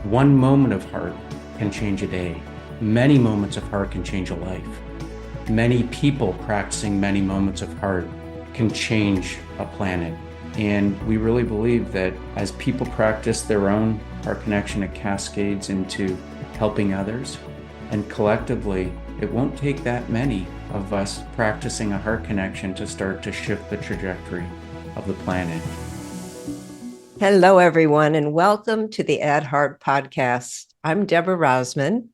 One moment of heart can change a day. Many moments of heart can change a life. Many people practicing many moments of heart can change a planet. And we really believe that as people practice their own heart connection, it cascades into helping others. And collectively, it won't take that many of us practicing a heart connection to start to shift the trajectory of the planet. Hello, everyone, and welcome to the Add Heart podcast. I'm Deborah Rozman,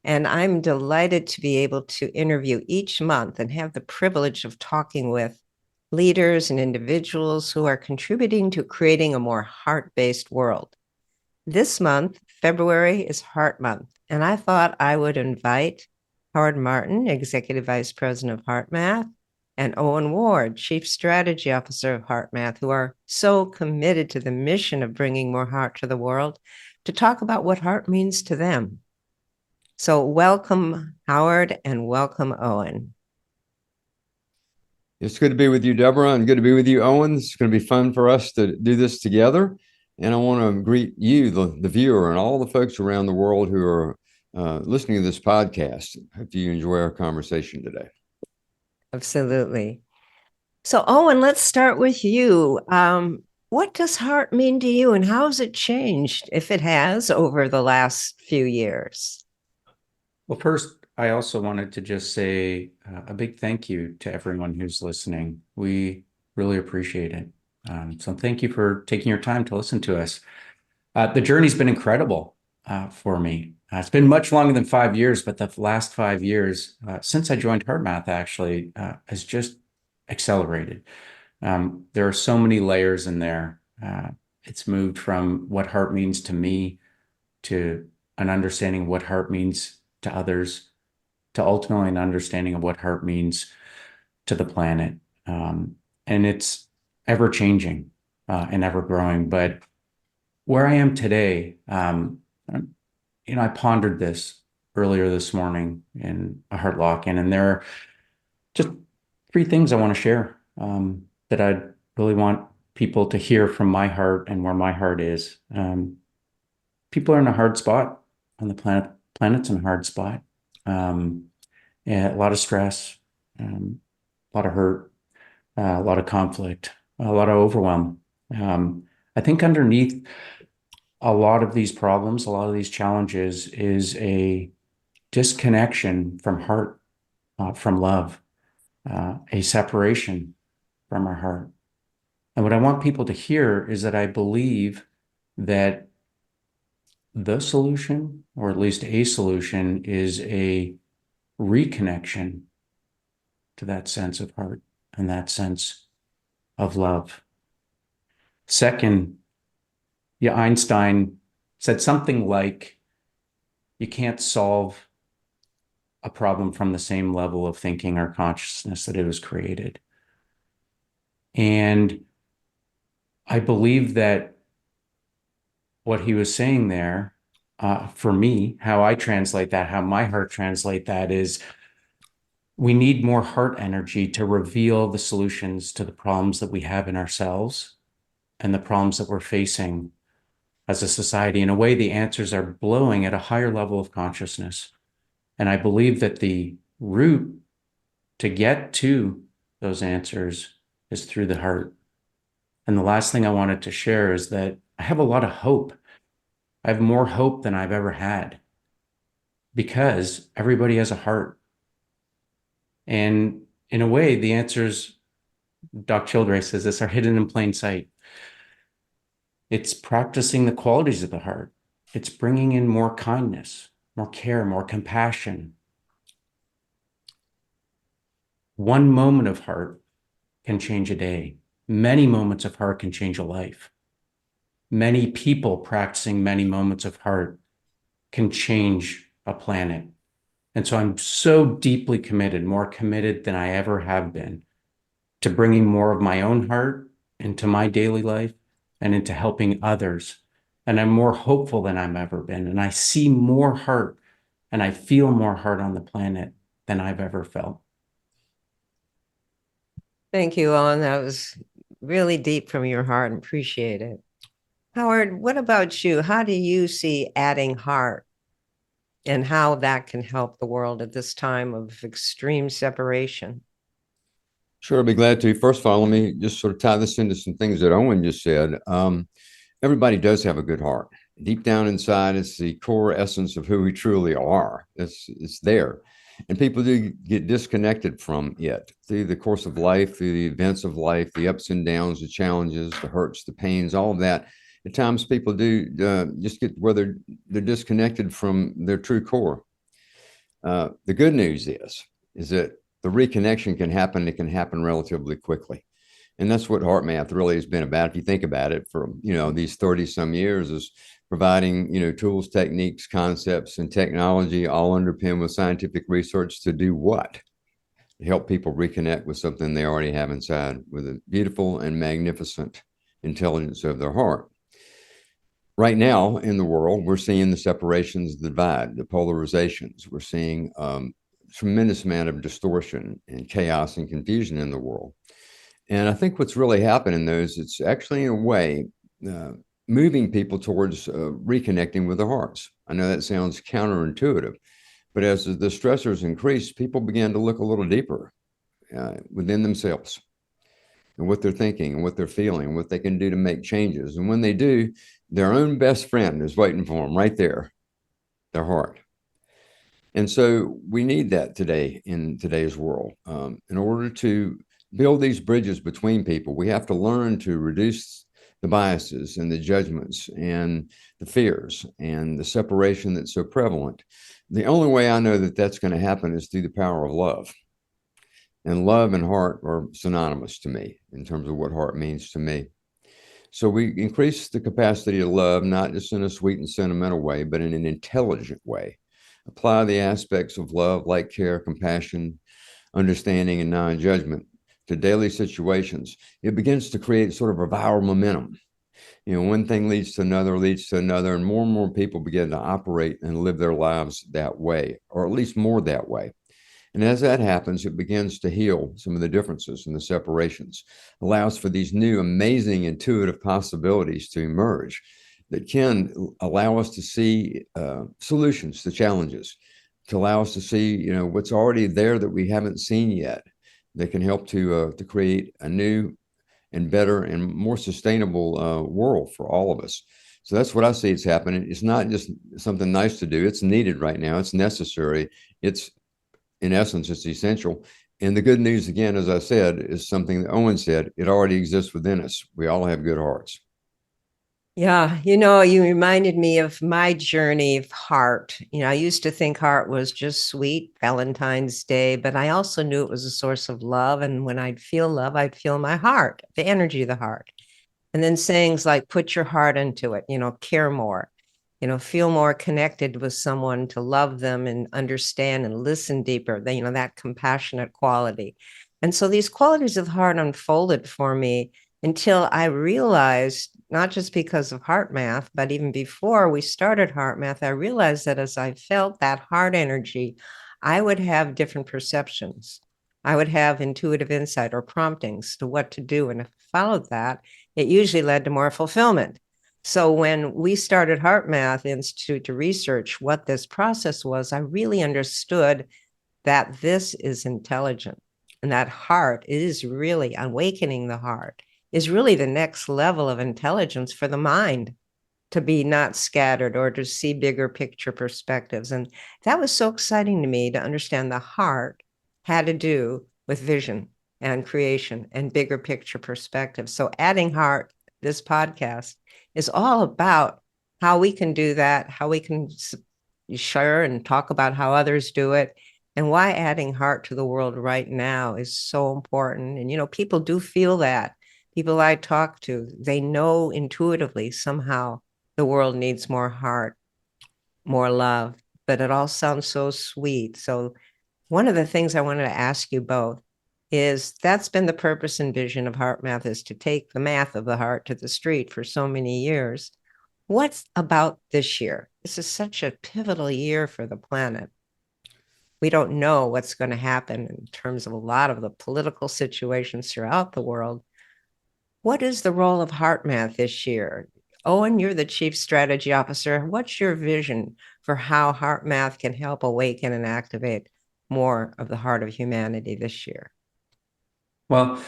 and I'm delighted to be able to interview each month and have the privilege of talking with leaders and individuals who are contributing to creating a more heart-based world. This month, February, is Heart Month, and I thought I would invite Howard Martin, Executive Vice President of HeartMath, and Owen Ward, Chief Strategy Officer of HeartMath, who are so committed to the mission of bringing more heart to the world, to talk about what heart means to them. So welcome, Howard, and welcome, Owen. It's good to be with you, Deborah, and good to be with you, Owen. It's going to be fun for us to do this together. And I want to greet you, the viewer, and all the folks around the world who are listening to this podcast. Hope you enjoy our conversation today. Absolutely. So, Owen, let's start with you. What does heart mean to you, and how has it changed, if it has, over the last few years? Well, first, I also wanted to just say a big thank you to everyone who's listening. We really appreciate it. So thank you for taking your time to listen to us. The journey's been incredible for me. It's been much longer than 5 years, but the last 5 years, since I joined HeartMath, actually, has just accelerated. There are so many layers in there. It's moved from what heart means to me to an understanding of what heart means to others, to ultimately an understanding of what heart means to the planet. And it's ever changing and ever growing. But where I am today, I pondered this earlier this morning in a heart lock-in, and there are just 3 things I want to share that I'd really want people to hear from my heart and where my heart is. People are in a hard spot on the planet. Planet's in a hard spot. A lot of stress, a lot of hurt, a lot of conflict, a lot of overwhelm. I think underneath a lot of these problems, a lot of these challenges is a disconnection from heart, from love, a separation from our heart. And what I want people to hear is that I believe that the solution, or at least a solution, is a reconnection to that sense of heart and that sense of love. Second, Einstein said something like, you can't solve a problem from the same level of thinking or consciousness that it was created. And I believe that what he was saying there, for me, how I translate that, how my heart translate that is, we need more heart energy to reveal the solutions to the problems that we have in ourselves and the problems that we're facing as a society. In a way, the answers are blowing at a higher level of consciousness. And I believe that the route to get to those answers is through the heart. And the last thing I wanted to share is that I have a lot of hope. I have more hope than I've ever had because everybody has a heart. And in a way, the answers, Doc Childress says this, are hidden in plain sight. It's practicing the qualities of the heart. It's bringing in more kindness, more care, more compassion. One moment of heart can change a day. Many moments of heart can change a life. Many people practicing many moments of heart can change a planet. And so I'm so deeply committed, more committed than I ever have been, to bringing more of my own heart into my daily life and into helping others. And I'm more hopeful than I've ever been. And I see more heart and I feel more heart on the planet than I've ever felt. Thank you, Owen. That was really deep from your heart, and appreciate it. Howard, what about you? How do you see adding heart and how that can help the world at this time of extreme separation? Sure, I'll be glad to. First of all, let me just sort of tie this into some things that Owen just said. Everybody does have a good heart. Deep down inside, it's the core essence of who we truly are. It's there. And people do get disconnected from it through the course of life, through the events of life, the ups and downs, the challenges, the hurts, the pains, all of that. At times, people do just get where they're disconnected from their true core. The good news is that the reconnection can happen. It can happen relatively quickly. And that's what HeartMath really has been about. If you think about it, for these 30 some years, is providing tools, techniques, concepts, and technology, all underpinned with scientific research to do what? To help people reconnect with something they already have inside, with a beautiful and magnificent intelligence of their heart. Right now in the world, we're seeing the separations, the divide, the polarizations. We're seeing tremendous amount of distortion and chaos and confusion in the world. And I think what's really happening though is it's actually in a way moving people towards reconnecting with their hearts. I know that sounds counterintuitive, but as the stressors increase, people begin to look a little deeper within themselves and what they're thinking and what they're feeling and what they can do to make changes. And when they do, their own best friend is waiting for them right there, their heart. And so we need that today in today's world. In order to build these bridges between people, we have to learn to reduce the biases and the judgments and the fears and the separation that's so prevalent. The only way I know that that's going to happen is through the power of love. And love and heart are synonymous to me in terms of what heart means to me. So we increase the capacity to love, not just in a sweet and sentimental way, but in an intelligent way. Apply the aspects of love, like care, compassion, understanding, and non-judgment to daily situations. It begins to create sort of a viral momentum. One thing leads to another, and more people begin to operate and live their lives that way, or at least more that way. And as that happens, it begins to heal some of the differences and the separations, allows for these new, amazing, intuitive possibilities to emerge that can allow us to see solutions to challenges, to allow us to see, what's already there that we haven't seen yet, that can help to create a new and better and more sustainable world for all of us. So that's what I see it's happening. It's not just something nice to do. It's needed right now. It's necessary. In essence, it's essential. And the good news, again, as I said, is something that Owen said, it already exists within us. We all have good hearts. Yeah, you reminded me of my journey of heart. I used to think heart was just sweet Valentine's Day, but I also knew it was a source of love. And when I'd feel love, I'd feel my heart, the energy of the heart. And then sayings like, put your heart into it, care more, feel more connected with someone, to love them and understand and listen deeper, that compassionate quality. And so these qualities of the heart unfolded for me until I realized, not just because of HeartMath, but even before we started HeartMath, I realized that as I felt that heart energy, I would have different perceptions. I would have intuitive insight or promptings to what to do. And if I followed that, it usually led to more fulfillment. So when we started HeartMath Institute to research what this process was, I really understood that this is intelligent, and that heart is really awakening. The heart is really the next level of intelligence for the mind, to be not scattered or to see bigger picture perspectives. And that was so exciting to me, to understand the heart had to do with vision and creation and bigger picture perspective. So adding heart, this podcast, is all about how we can do that, how we can share and talk about how others do it, and why adding heart to the world right now is so important. And, people do feel that. People I talk to, they know intuitively somehow the world needs more heart, more love, but it all sounds so sweet. So one of the things I wanted to ask you both is, that's been the purpose and vision of HeartMath, is to take the math of the heart to the street for so many years. What's about this year? This is such a pivotal year for the planet. We don't know what's going to happen in terms of a lot of the political situations throughout the world. What is the role of HeartMath this year? Owen, you're the Chief Strategy Officer. What's your vision for how HeartMath can help awaken and activate more of the heart of humanity this year? Well,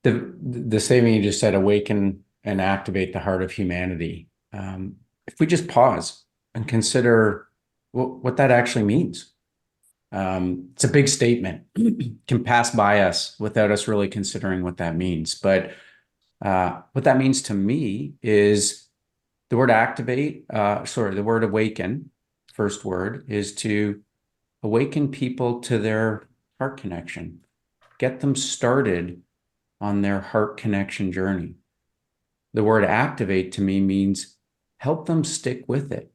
the statement you just said, awaken and activate the heart of humanity. If we just pause and consider what that actually means, it's a big statement, can pass by us without us really considering what that means. But what that means to me is the word activate, the word awaken, first word, is to awaken people to their heart connection, get them started on their heart connection journey. The word activate to me means help them stick with it.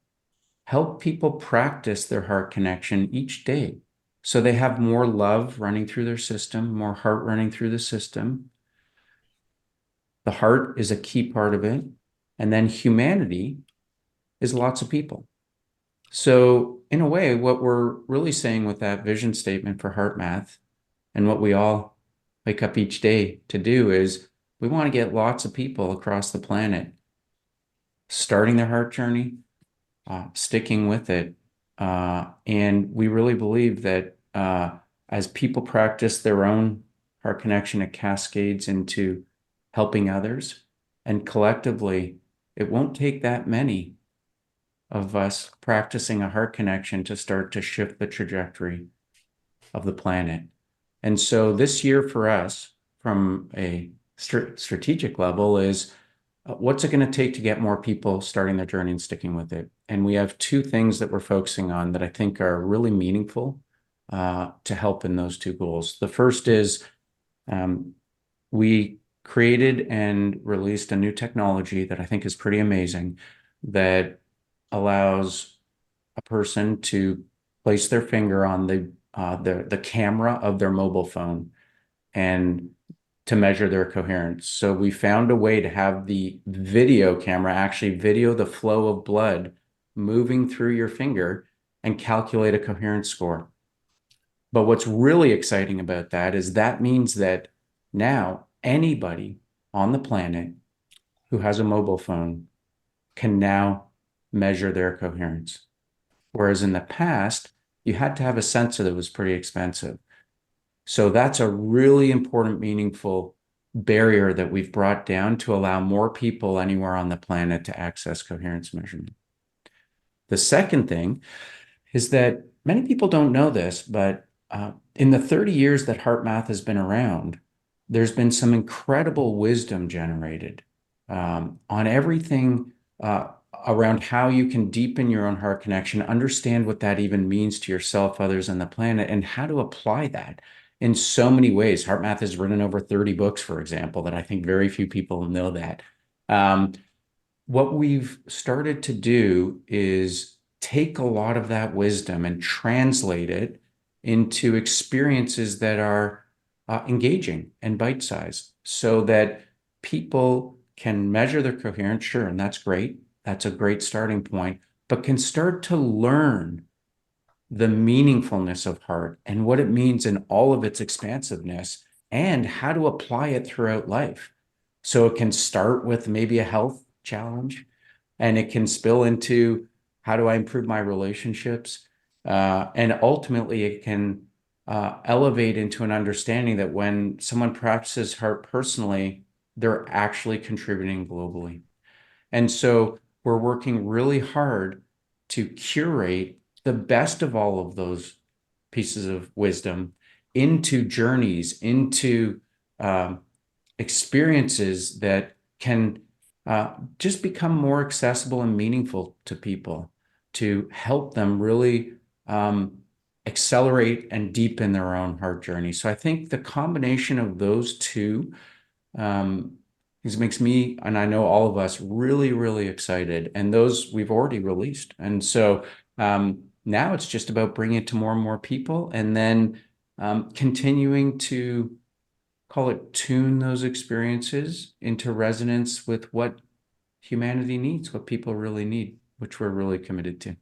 Help people practice their heart connection each day so they have more love running through their system, more heart running through the system. The heart is a key part of it. And then humanity is lots of people. So in a way, what we're really saying with that vision statement for HeartMath and what we all wake up each day to do is we want to get lots of people across the planet starting their heart journey, sticking with it. And we really believe that as people practice their own heart connection, it cascades into helping others. And collectively, it won't take that many of us practicing a heart connection to start to shift the trajectory of the planet. And so this year for us, from a strategic level, is what's it going to take to get more people starting their journey and sticking with it? And we have two things that we're focusing on that I think are really meaningful to help in those two goals. The first is we created and released a new technology that I think is pretty amazing that allows a person to place their finger on the camera of their mobile phone and to measure their coherence. So we found a way to have the video camera actually video the flow of blood moving through your finger and calculate a coherence score. But what's really exciting about that is that means that now anybody on the planet who has a mobile phone can now measure their coherence. Whereas in the past, you had to have a sensor that was pretty expensive. So that's a really important, meaningful barrier that we've brought down to allow more people anywhere on the planet to access coherence measurement. The second thing is that many people don't know this, but in the 30 years that HeartMath has been around, there's been some incredible wisdom generated on everything around how you can deepen your own heart connection, understand what that even means to yourself, others, and the planet, and how to apply that in so many ways. HeartMath has written over 30 books, for example, that I think very few people know that. What we've started to do is take a lot of that wisdom and translate it into experiences that are engaging and bite-sized so that people can measure their coherence, sure, and that's great. That's a great starting point, but can start to learn the meaningfulness of heart and what it means in all of its expansiveness and how to apply it throughout life. So it can start with maybe a health challenge and it can spill into how do I improve my relationships? And ultimately it can elevate into an understanding that when someone practices heart personally, they're actually contributing globally. And so we're working really hard to curate the best of all of those pieces of wisdom into journeys, into experiences that can just become more accessible and meaningful to people to help them really accelerate and deepen their own heart journey. So I think the combination of those two makes me, and I know all of us, really, really excited. And those we've already released. And so now it's just about bringing it to more and more people and then continuing to call it tune those experiences into resonance with what humanity needs, what people really need, which we're really committed to.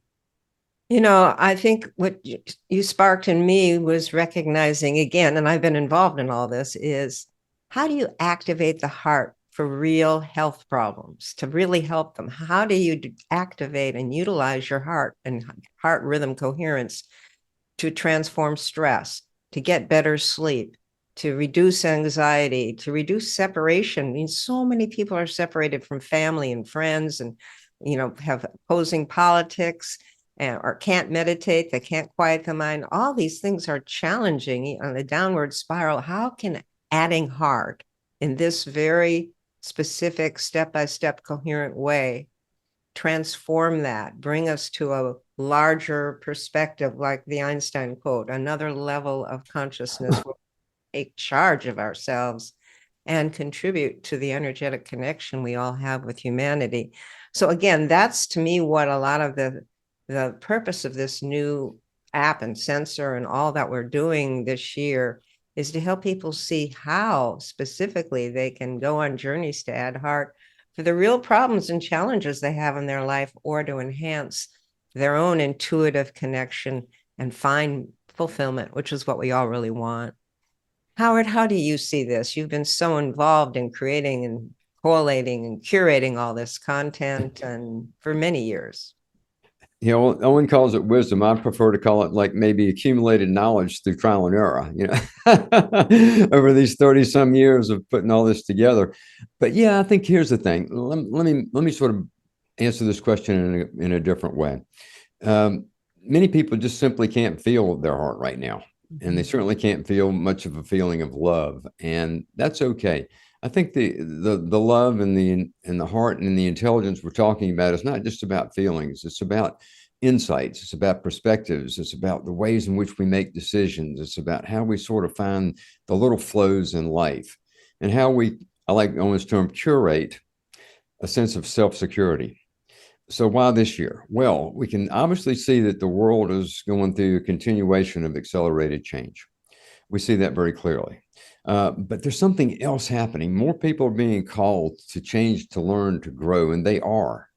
You know, I think what you sparked in me was recognizing again, and I've been involved in all this, is how do you activate the heart for real health problems, to really help them. How do you activate and utilize your heart and heart rhythm coherence to transform stress, to get better sleep, to reduce anxiety, to reduce separation? I mean, so many people are separated from family and friends and, have opposing politics or can't meditate, they can't quiet the mind. All these things are challenging on the downward spiral. How can adding heart in this very specific step-by-step coherent way transform that, bring us to a larger perspective, like the Einstein quote, another level of consciousness will take charge of ourselves and contribute to the energetic connection we all have with humanity? So again, that's to me what a lot of the purpose of this new app and sensor and all that we're doing this year is to help people see how specifically they can go on journeys to add heart for the real problems and challenges they have in their life, or to enhance their own intuitive connection and find fulfillment, which is what we all really want. Howard, how do you see this? You've been so involved in creating and collating and curating all this content and for many years. Owen calls it wisdom. I prefer to call it like maybe accumulated knowledge through trial and error, over these 30 some years of putting all this together. But yeah, I think here's the thing. Let me sort of answer this question in a different way. Many people just simply can't feel their heart right now, and they certainly can't feel much of a feeling of love, and that's okay. I think the love and the heart and the intelligence we're talking about is not just about feelings. It's about insights. It's about perspectives. It's about the ways in which we make decisions. It's about how we sort of find the little flows in life, and how I like Owen's term, curate a sense of self-security. So why this year? Well, we can obviously see that the world is going through a continuation of accelerated change. We see that very clearly. But there's something else happening. More people are being called to change, to learn, to grow, and they are.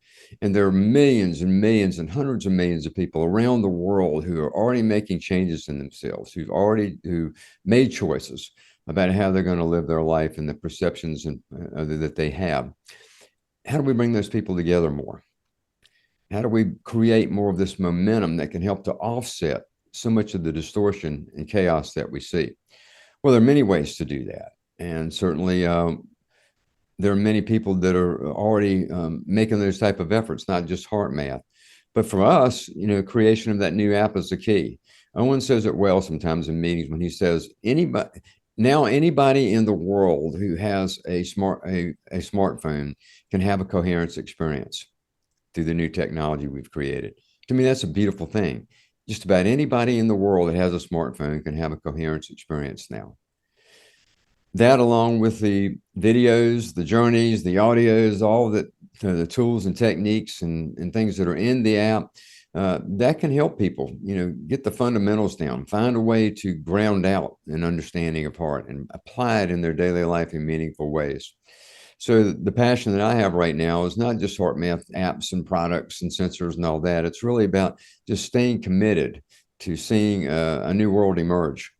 And there are millions and millions and hundreds of millions of people around the world who are already making changes in themselves, who made choices about how they're going to live their life and the perceptions that they have. How do we bring those people together more? How do we create more of this momentum that can help to offset so much of the distortion and chaos that we see? Well, there are many ways to do that. And certainly there are many people that are already making those type of efforts, not just HeartMath. But for us, creation of that new app is the key. Owen says it well sometimes in meetings when he says, anybody in the world who has a smartphone can have a coherence experience through the new technology we've created. To me, that's a beautiful thing. Just about anybody in the world that has a smartphone can have a coherence experience now. That, along with the videos, the journeys, the audios, all that, the tools and techniques and things that are in the app, that can help people, get the fundamentals down, find a way to ground out an understanding of heart and apply it in their daily life in meaningful ways. So the passion that I have right now is not just HeartMath apps and products and sensors and all that. It's really about just staying committed to seeing a new world emerge,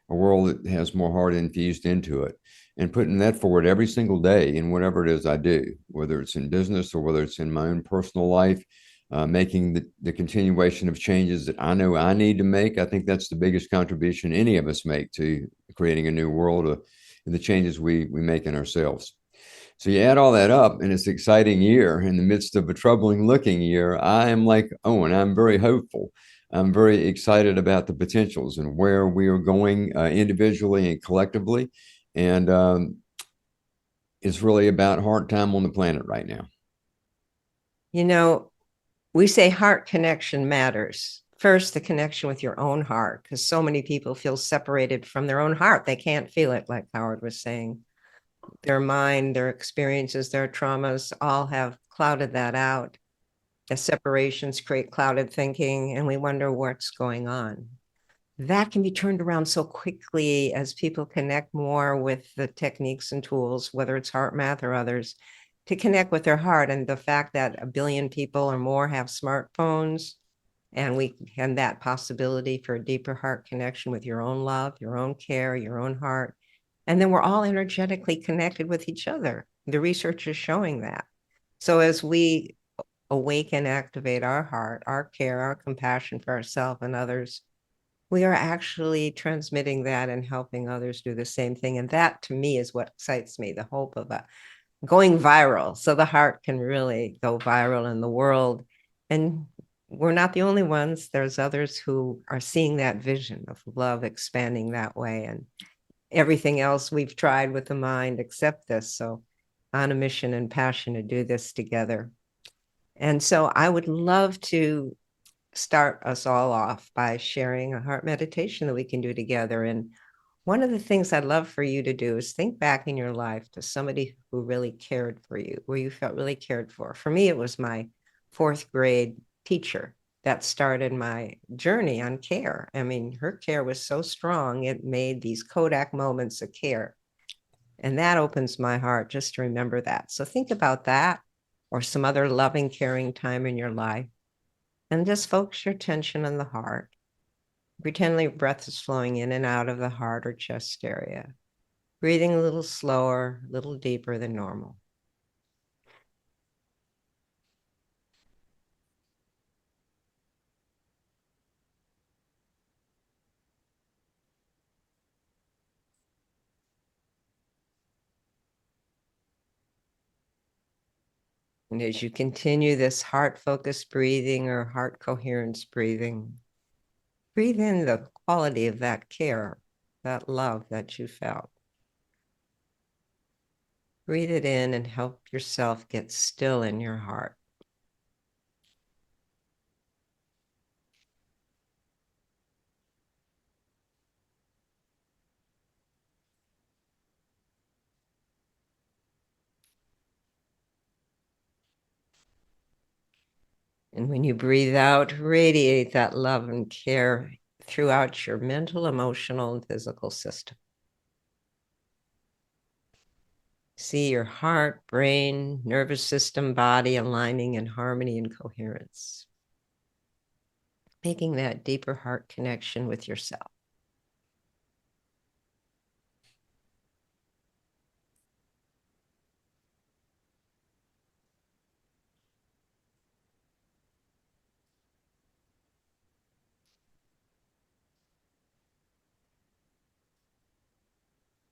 a world that has more heart infused into it, and putting that forward every single day in whatever it is I do, whether it's in business or whether it's in my own personal life, making the continuation of changes that I know I need to make. I think that's the biggest contribution any of us make to creating a new world and the changes we make in ourselves. So you add all that up, and it's an exciting year in the midst of a troubling looking year. I am like Owen. I'm very hopeful. I'm very excited about the potentials and where we are going individually and collectively. And it's really about heart time on the planet right now. We say heart connection matters. First, the connection with your own heart, because so many people feel separated from their own heart. They can't feel it, like Howard was saying. Their mind, their experiences, their traumas all have clouded that out. The separations create clouded thinking, and we wonder what's going on. That can be turned around so quickly as people connect more with the techniques and tools, whether it's HeartMath or others, to connect with their heart. And the fact that 1 billion people or more have smartphones, and that possibility for a deeper heart connection with your own love, your own care, your own heart. And then we're all energetically connected with each other. The research is showing that. So as we awaken and activate our heart, our care, our compassion for ourselves and others, we are actually transmitting that and helping others do the same thing. And that, to me, is what excites me, the hope of going viral. So the heart can really go viral in the world. And we're not the only ones. There's others who are seeing that vision of love expanding that way. And everything else we've tried with the mind except this. So on a mission and passion to do this together. And so I would love to start us all off by sharing a heart meditation that we can do together. And one of the things I'd love for you to do is think back in your life to somebody who really cared for you, where you felt really cared for. For me, it was my fourth grade teacher that started my journey on care. I mean, her care was so strong, it made these Kodak moments of care. And that opens my heart just to remember that. So think about that or some other loving, caring time in your life. And just focus your attention on the heart. Pretend your breath is flowing in and out of the heart or chest area. Breathing a little slower, a little deeper than normal. And as you continue this heart-focused breathing or heart coherence breathing, breathe in the quality of that care, that love that you felt. Breathe it in and help yourself get still in your heart. And when you breathe out, radiate that love and care throughout your mental, emotional, and physical system. See your heart, brain, nervous system, body aligning in harmony and coherence. Making that deeper heart connection with yourself.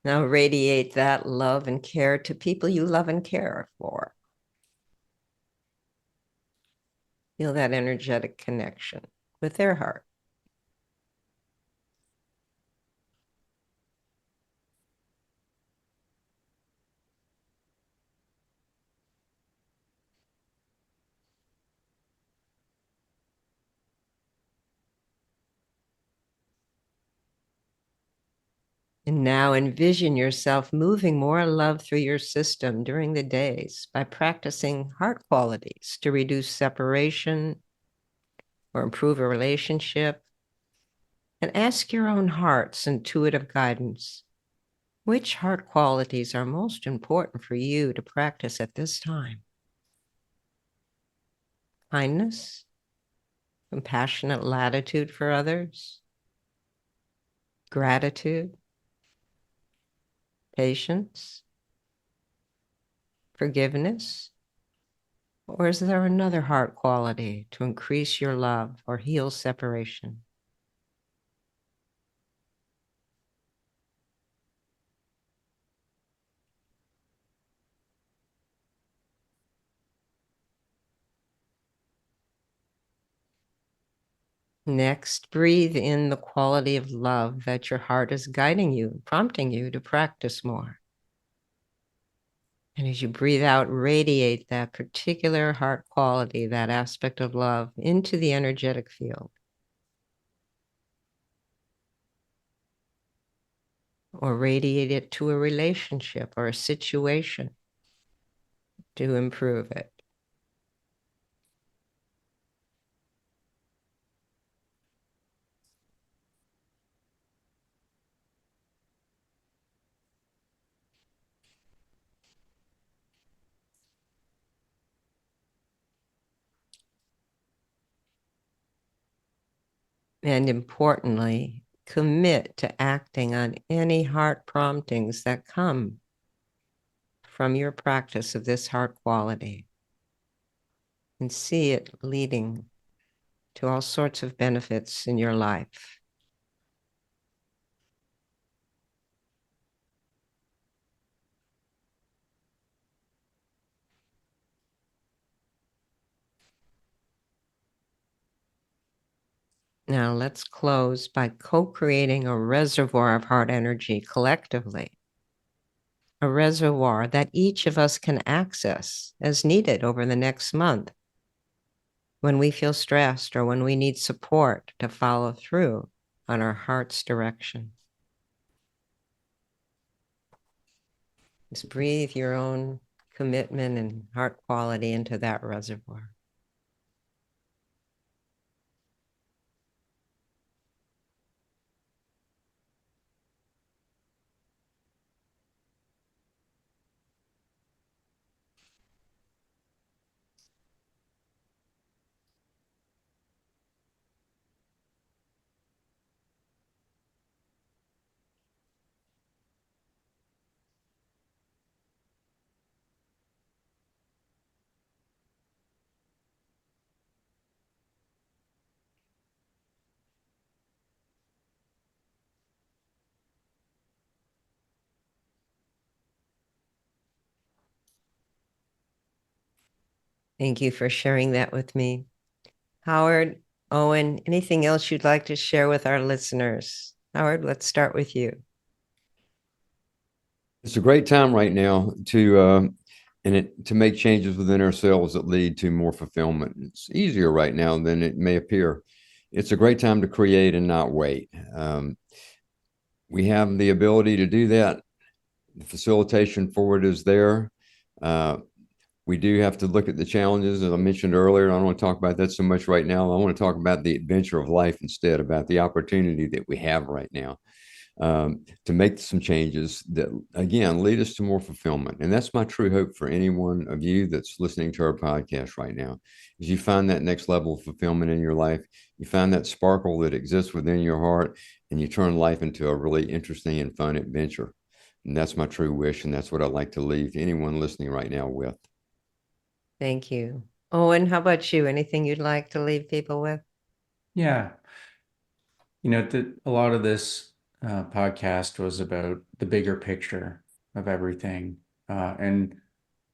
Now radiate that love and care to people you love and care for. Feel that energetic connection with their heart. And now envision yourself moving more love through your system during the days by practicing heart qualities to reduce separation or improve a relationship. And ask your own heart's intuitive guidance. Which heart qualities are most important for you to practice at this time? Kindness, compassionate latitude for others, gratitude, patience, forgiveness? Or is there another heart quality to increase your love or heal separation? Next, breathe in the quality of love that your heart is guiding you, prompting you to practice more. And as you breathe out, radiate that particular heart quality, that aspect of love, into the energetic field. Or radiate it to a relationship or a situation to improve it. And importantly, commit to acting on any heart promptings that come from your practice of this heart quality and see it leading to all sorts of benefits in your life. Now let's close by co-creating a reservoir of heart energy collectively, a reservoir that each of us can access as needed over the next month when we feel stressed or when we need support to follow through on our heart's direction. Just breathe your own commitment and heart quality into that reservoir. Thank you for sharing that with me. Howard, Owen, anything else you'd like to share with our listeners? Howard, let's start with you. It's a great time right now to make changes within ourselves that lead to more fulfillment. It's easier right now than it may appear. It's a great time to create and not wait. We have the ability to do that. The facilitation for it is there. We do have to look at the challenges, as I mentioned earlier. I don't want to talk about that so much right now. I want to talk about the adventure of life instead, about the opportunity that we have right now to make some changes that, again, lead us to more fulfillment. And that's my true hope for any one of you that's listening to our podcast right now, is you find that next level of fulfillment in your life. You find that sparkle that exists within your heart, and you turn life into a really interesting and fun adventure. And that's my true wish, and that's what I'd like to leave anyone listening right now with. Thank you. Owen, how about you? Anything you'd like to leave people with? Yeah. A lot of this podcast was about the bigger picture of everything. And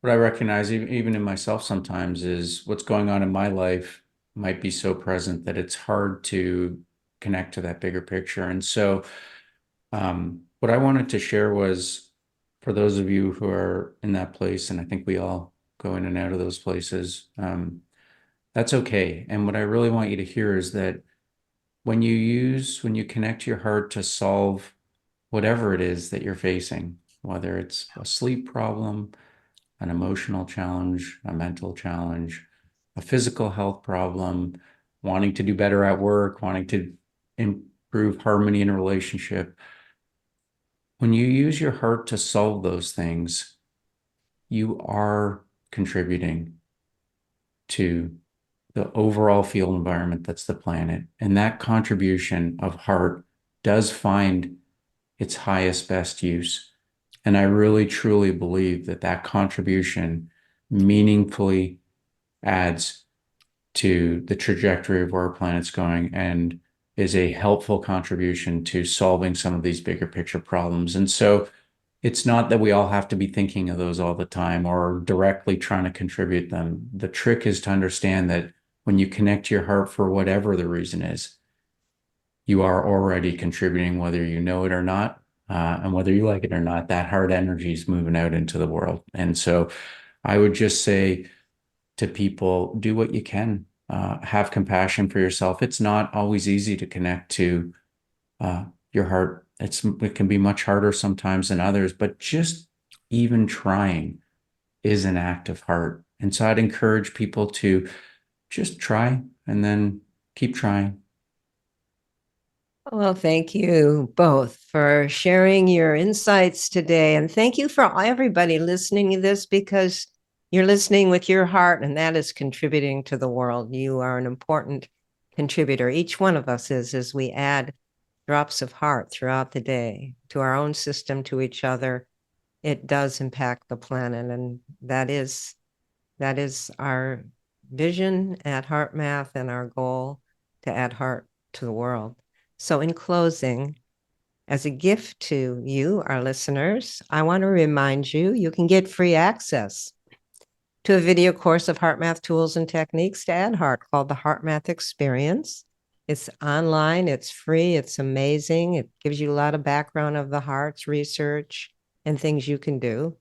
what I recognize, even in myself sometimes, is what's going on in my life might be so present that it's hard to connect to that bigger picture. And so what I wanted to share was, for those of you who are in that place, and I think we all go in and out of those places, that's okay. And what I really want you to hear is that when you connect your heart to solve whatever it is that you're facing, whether it's a sleep problem, an emotional challenge, a mental challenge, a physical health problem, wanting to do better at work, wanting to improve harmony in a relationship, when you use your heart to solve those things, you are contributing to the overall field environment that's the planet. And that contribution of heart does find its highest, best use. And I really, truly believe that that contribution meaningfully adds to the trajectory of where our planet's going and is a helpful contribution to solving some of these bigger picture problems. And so it's not that we all have to be thinking of those all the time or directly trying to contribute them. The trick is to understand that when you connect your heart for whatever the reason is, you are already contributing, whether you know it or not, and whether you like it or not. That heart energy is moving out into the world. And so I would just say to people, do what you can. Have compassion for yourself. It's not always easy to connect to your heart. It can be much harder sometimes than others, but just even trying is an act of heart. And so I'd encourage people to just try and then keep trying. Well, thank you both for sharing your insights today. And thank you for everybody listening to this, because you're listening with your heart, and that is contributing to the world. You are an important contributor. Each one of us is, as we add drops of heart throughout the day to our own system, to each other, it does impact the planet. And that is our vision at HeartMath and our goal to add heart to the world. So in closing, as a gift to you, our listeners, I want to remind you, you can get free access to a video course of HeartMath tools and techniques to add heart called the HeartMath Experience. It's online, it's free, it's amazing. It gives you a lot of background of the heart's research and things you can do.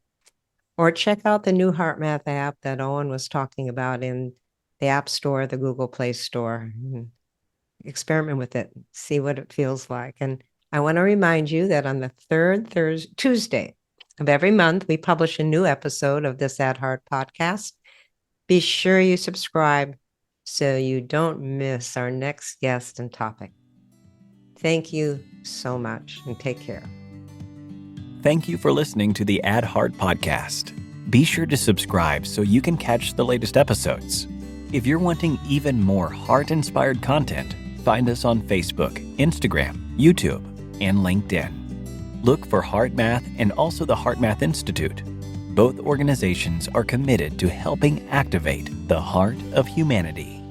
Or check out the new HeartMath app that Owen was talking about in the App Store, the Google Play Store. Experiment with it, see what it feels like. And I want to remind you that on the third Tuesday of every month, we publish a new episode of this Add Heart podcast. Be sure you subscribe so you don't miss our next guest and topic. Thank you so much and take care. Thank you for listening to the Add Heart podcast. Be sure to subscribe so you can catch the latest episodes. If you're wanting even more heart-inspired content, find us on Facebook, Instagram, YouTube, and LinkedIn. Look for HeartMath and also the HeartMath Institute. Both organizations are committed to helping activate the heart of humanity.